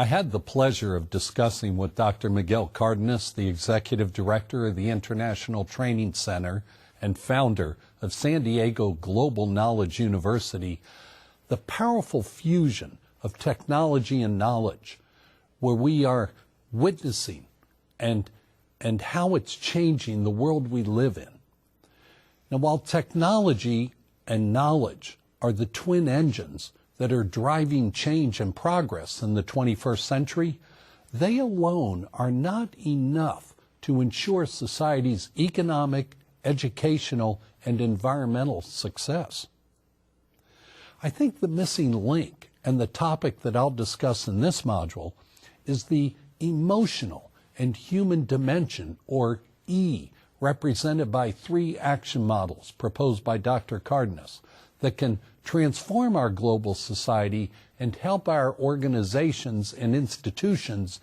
I had the pleasure of discussing with Dr. Miguel Cardenas, the Executive Director of the International Training Center and founder of San Diego Global Knowledge University, the powerful fusion of technology and knowledge, where we are witnessing and how it's changing the world we live in. Now, while technology and knowledge are the twin engines that are driving change and progress in the 21st century, they alone are not enough to ensure society's economic, educational, and environmental success. I think the missing link, and the topic that I'll discuss in this module, is the emotional and human dimension, or E, represented by 3 action models proposed by Dr. Cardenas that can transform our global society and help our organizations and institutions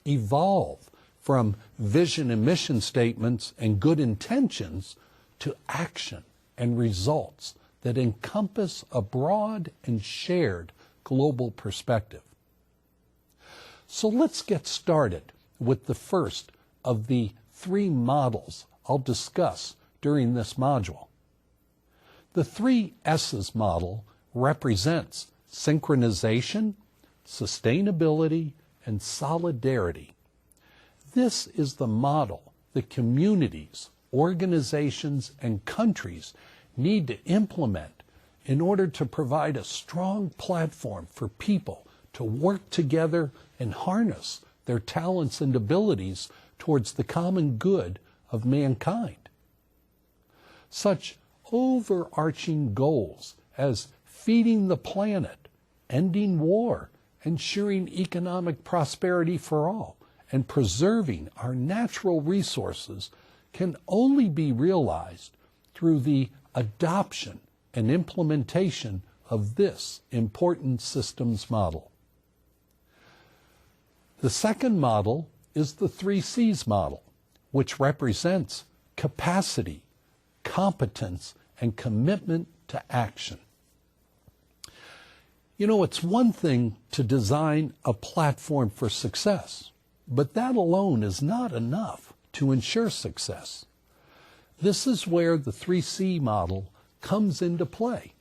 evolve from vision and mission statements and good intentions to action and results that encompass a broad and shared global perspective. So let's get started with the first of the 3 models I'll discuss during this module. The 3 S's model represents synchronization, sustainability, and solidarity. This is the model that communities, organizations, and countries need to implement in order to provide a strong platform for people to work together and harness their talents and abilities towards the common good of mankind. Such overarching goals as feeding the planet, ending war, ensuring economic prosperity for all, and preserving our natural resources can only be realized through the adoption and implementation of this important systems model. The second model is the 3 C's model, which represents capacity, competence, and commitment to action. You know, it's one thing to design a platform for success, but that alone is not enough to ensure success. This is where the 3C model comes into play.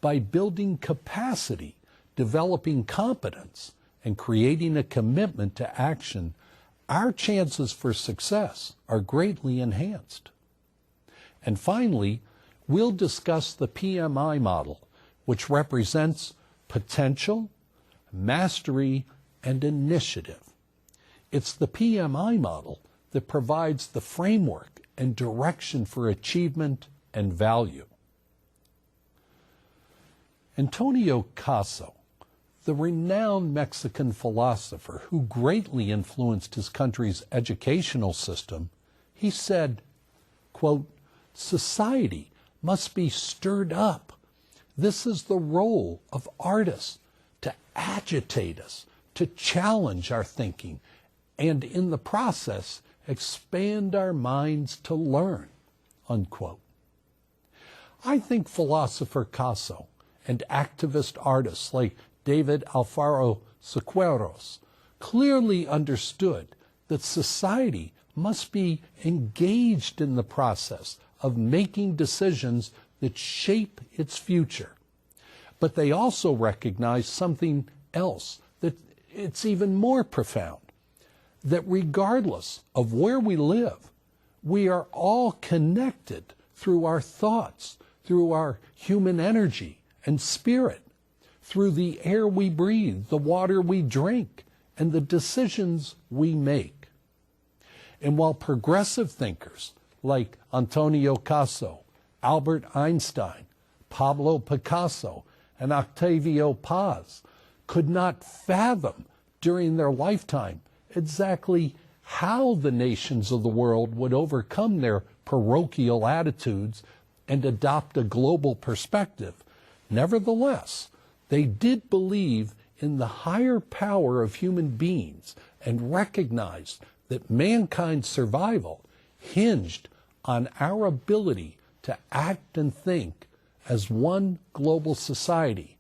By building capacity, developing competence, and creating a commitment to action, our chances for success are greatly enhanced. And finally, we'll discuss the PMI model, which represents potential, mastery, and initiative. It's the PMI model that provides the framework and direction for achievement and value. Antonio Caso, the renowned Mexican philosopher who greatly influenced his country's educational system, he said, quote, "Society must be stirred up. This is the role of artists, to agitate us, to challenge our thinking, and in the process, expand our minds to learn," unquote. I think philosopher Caso and activist artists like David Alfaro Siqueiros clearly understood that society must be engaged in the process of making decisions that shape its future. But they also recognize something else, that it's even more profound, that regardless of where we live, we are all connected through our thoughts, through our human energy and spirit, through the air we breathe, the water we drink, and the decisions we make. And while progressive thinkers like Antonio Caso, Albert Einstein, Pablo Picasso, and Octavio Paz could not fathom during their lifetime exactly how the nations of the world would overcome their parochial attitudes and adopt a global perspective, nevertheless, they did believe in the higher power of human beings and recognized that mankind's survival hinged on our ability to act and think as one global society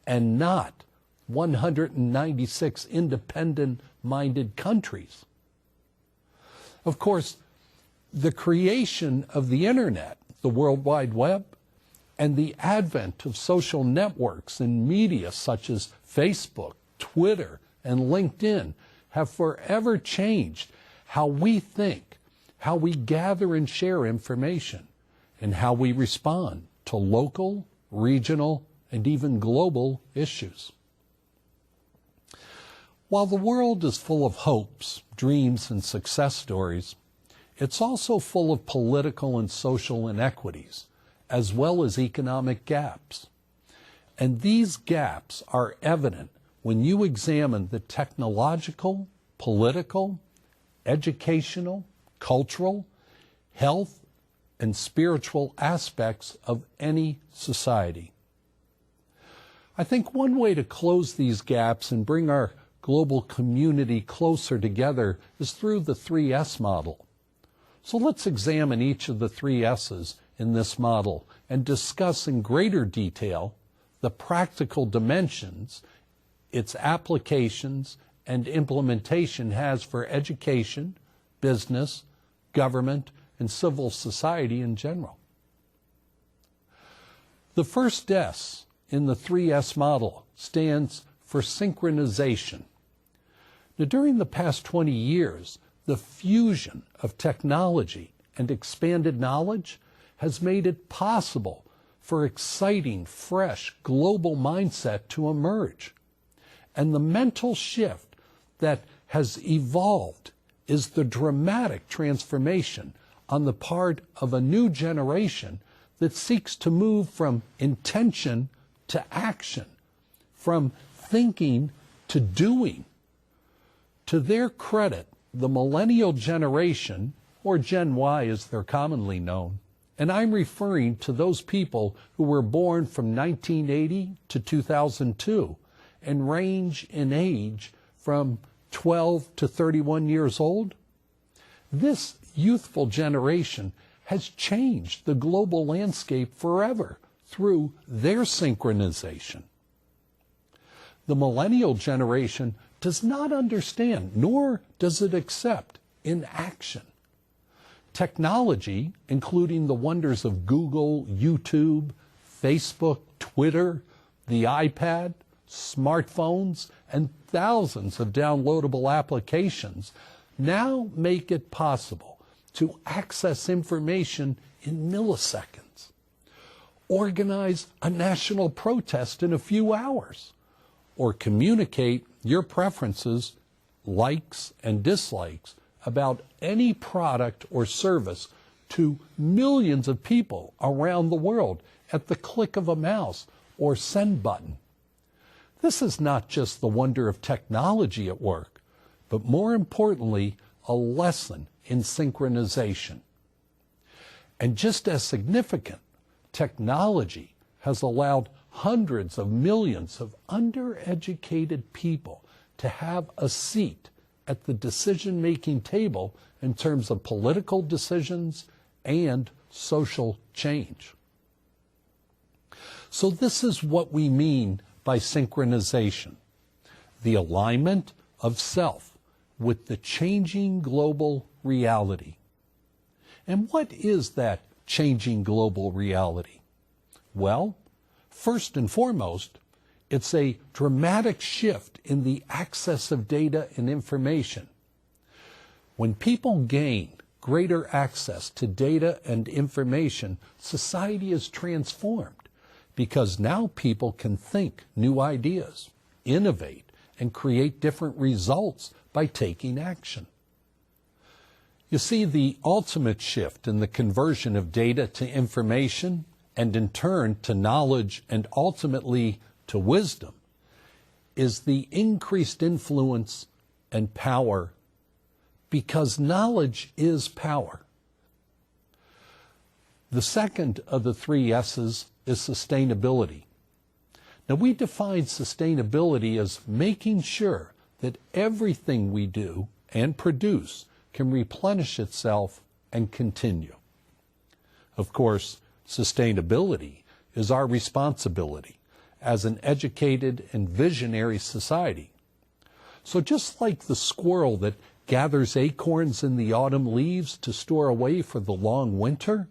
and not 196 independent-minded countries. Of course, the creation of the Internet, the World Wide Web, and the advent of social networks and media such as Facebook, Twitter, and LinkedIn have forever changed how we think, how we gather and share information, and how we respond to local, regional, and even global issues. While the world is full of hopes, dreams, and success stories, it's also full of political and social inequities, as well as economic gaps. And these gaps are evident when you examine the technological, political, educational, cultural, health, and spiritual aspects of any society. I think one way to close these gaps and bring our global community closer together is through the 3S model. So let's examine each of the 3 S's in this model and discuss in greater detail the practical dimensions its applications and implementation has for education, business, government, and civil society in general. The first S in the 3S model stands for synchronization. Now, during the past 20 years, the fusion of technology and expanded knowledge has made it possible for exciting, fresh, global mindset to emerge. And the mental shift that has evolved is the dramatic transformation on the part of a new generation that seeks to move from intention to action, from thinking to doing. To their credit, the millennial generation, or Gen Y as they're commonly known, and I'm referring to those people who were born from 1980 to 2002 and range in age from 12 to 31 years old. This youthful generation has changed the global landscape forever through their synchronization. The millennial generation does not understand, nor does it accept inaction. Technology, including the wonders of Google, YouTube, Facebook, Twitter, the iPad, smartphones, and thousands of downloadable applications, now make it possible to access information in milliseconds, organize a national protest in a few hours, or communicate your preferences, likes, and dislikes about any product or service to millions of people around the world at the click of a mouse or send button. This is not just the wonder of technology at work, but more importantly, a lesson in synchronization. And just as significant, technology has allowed hundreds of millions of undereducated people to have a seat at the decision-making table in terms of political decisions and social change. So this is what we mean by synchronization: the alignment of self with the changing global reality. And what is that changing global reality? Well, first and foremost, it's a dramatic shift in the access of data and information. When people gain greater access to data and information, society is transformed because now people can think new ideas, innovate, and create different results by taking action. You see, the ultimate shift in the conversion of data to information and in turn to knowledge and ultimately to wisdom is the increased influence and power, because knowledge is power. The second of the 3 S's is sustainability. Now, we define sustainability as making sure that everything we do and produce can replenish itself and continue. Of course, sustainability is our responsibility, as an educated and visionary society. So just like the squirrel that gathers acorns in the autumn leaves to store away for the long winter,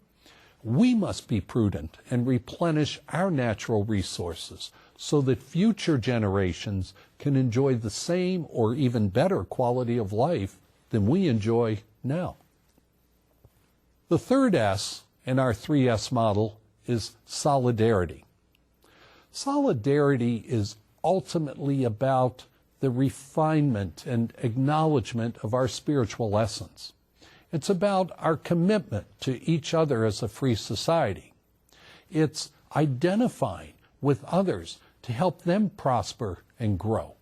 we must be prudent and replenish our natural resources so that future generations can enjoy the same or even better quality of life than we enjoy now. The third S in our 3S model is solidarity. Solidarity is ultimately about the refinement and acknowledgement of our spiritual essence. It's about our commitment to each other as a free society. It's identifying with others to help them prosper and grow.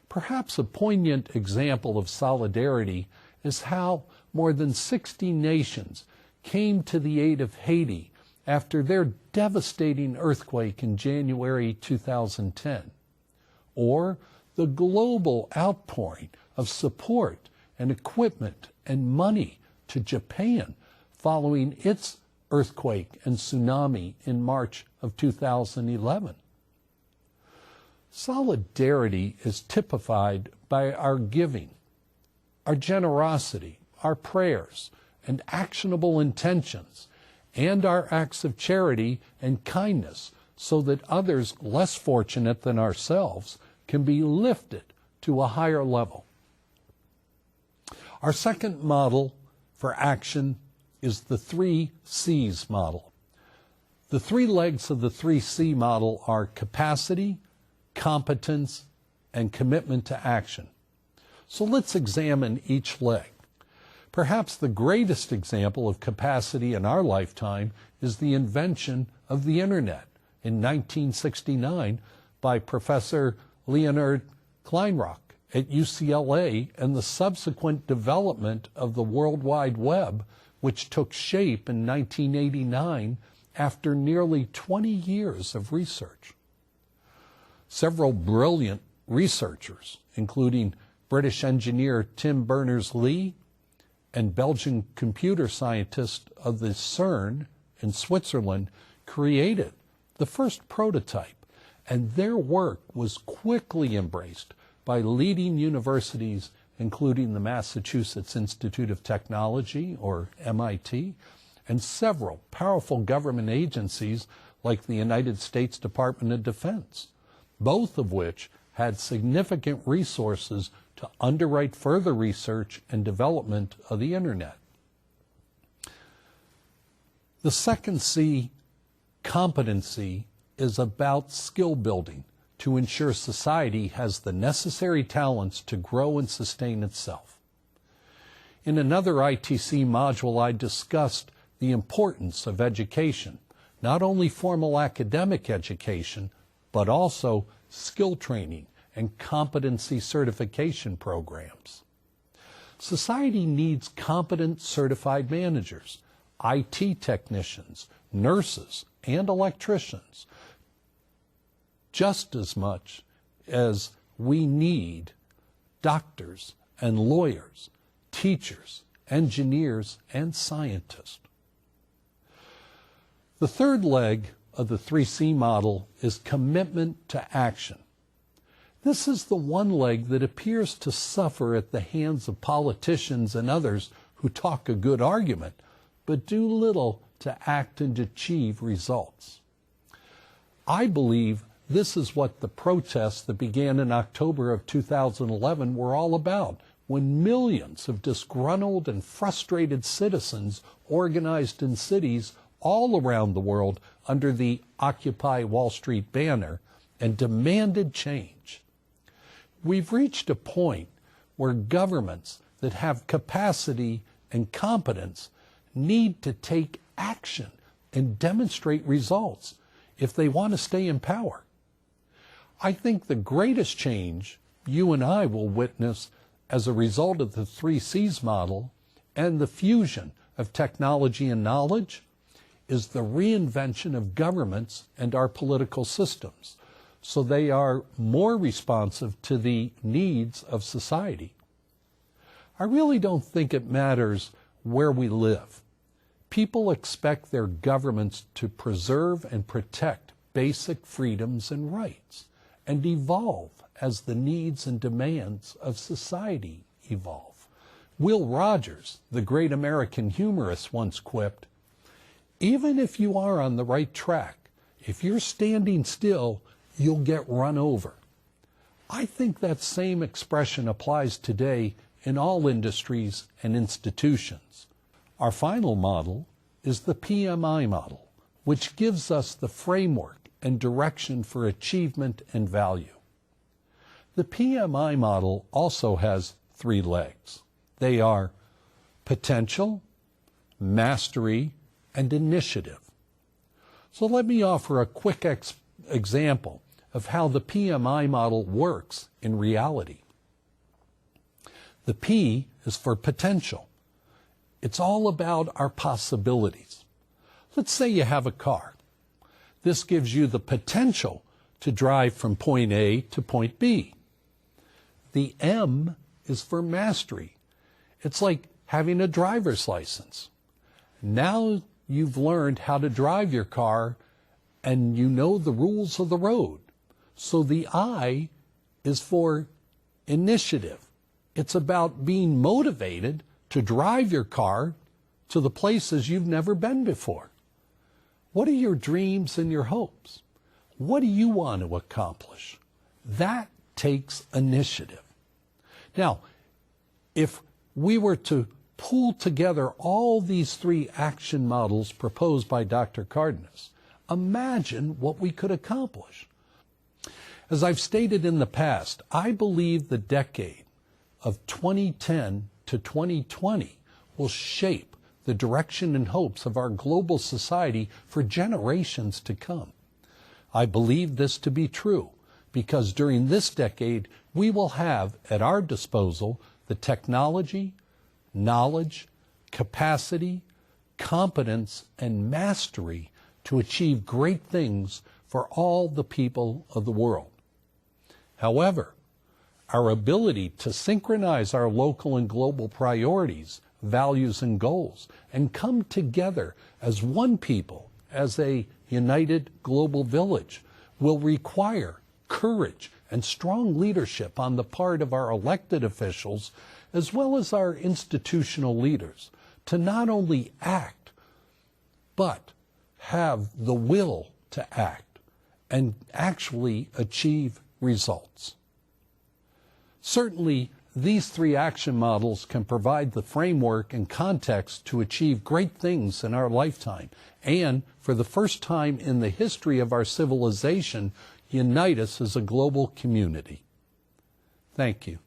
Perhaps a poignant example of solidarity is how more than 60 nations came to the aid of Haiti after their devastating earthquake in January 2010, or the global outpouring of support and equipment and money to Japan following its earthquake and tsunami in March of 2011. Solidarity is typified by our giving, our generosity, our prayers, and actionable intentions, and our acts of charity and kindness so that others less fortunate than ourselves can be lifted to a higher level. Our second model for action is the 3 C's model. The 3 legs of the 3C model are capacity, competence, and commitment to action. So let's examine each leg. Perhaps the greatest example of capacity in our lifetime is the invention of the Internet in 1969 by Professor Leonard Kleinrock at UCLA and the subsequent development of the World Wide Web, which took shape in 1989 after nearly 20 years of research. Several brilliant researchers, including British engineer Tim Berners-Lee and Belgian computer scientists of the CERN in Switzerland, created the first prototype, and their work was quickly embraced by leading universities, including the Massachusetts Institute of Technology, or MIT, and several powerful government agencies like the United States Department of Defense, both of which had significant resources to underwrite further research and development of the Internet. The second C, competency, is about skill building to ensure society has the necessary talents to grow and sustain itself. In another ITC module, I discussed the importance of education, not only formal academic education, but also skill training and competency certification programs. Society needs competent certified managers, IT technicians, nurses, and electricians, just as much as we need doctors and lawyers, teachers, engineers, and scientists. The third leg of the 3C model is commitment to action. This is the one leg that appears to suffer at the hands of politicians and others who talk a good argument, but do little to act and achieve results. I believe this is what the protests that began in October of 2011 were all about, when millions of disgruntled and frustrated citizens organized in cities all around the world under the Occupy Wall Street banner and demanded change. We've reached a point where governments that have capacity and competence need to take action and demonstrate results if they want to stay in power. I think the greatest change you and I will witness as a result of the 3Cs model and the fusion of technology and knowledge is the reinvention of governments and our political systems, so they are more responsive to the needs of society. I really don't think it matters where we live. People expect their governments to preserve and protect basic freedoms and rights and evolve as the needs and demands of society evolve. Will Rogers, the great American humorist, once quipped, "Even if you are on the right track, if you're standing still, you'll get run over." I think that same expression applies today in all industries and institutions. Our final model is the PMI model, which gives us the framework and direction for achievement and value. The PMI model also has 3 legs. They are potential, mastery, and initiative. So let me offer a quick example of how the PMI model works in reality. The P is for potential. It's all about our possibilities. Let's say you have a car. This gives you the potential to drive from point A to point B. The M is for mastery. It's like having a driver's license. Now you've learned how to drive your car and you know the rules of the road. So the I is for initiative. It's about being motivated to drive your car to the places you've never been before. What are your dreams and your hopes? What do you want to accomplish? That takes initiative. Now, if we were to pull together all these 3 action models proposed by Dr. Cardenas, imagine what we could accomplish. As I've stated in the past, I believe the decade of 2010 to 2020 will shape the direction and hopes of our global society for generations to come. I believe this to be true because during this decade, we will have at our disposal the technology, knowledge, capacity, competence, and mastery to achieve great things for all the people of the world. However, our ability to synchronize our local and global priorities, values, and goals, and come together as one people, as a united global village, will require courage and strong leadership on the part of our elected officials, as well as our institutional leaders, to not only act, but have the will to act and actually achieve results. Certainly, these 3 action models can provide the framework and context to achieve great things in our lifetime and, for the first time in the history of our civilization, unite us as a global community. Thank you.